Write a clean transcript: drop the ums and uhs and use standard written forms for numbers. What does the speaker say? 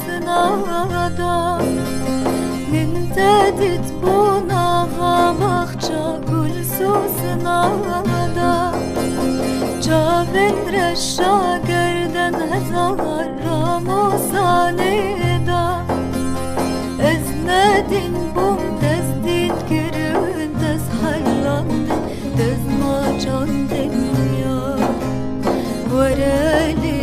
سنادا من تادت بونا غامخشا كل سنادا جابن رشا گردن هزار راموسانيدا ازندين بوم تزديد كرن تزحلان تزما جان دنيا ورالي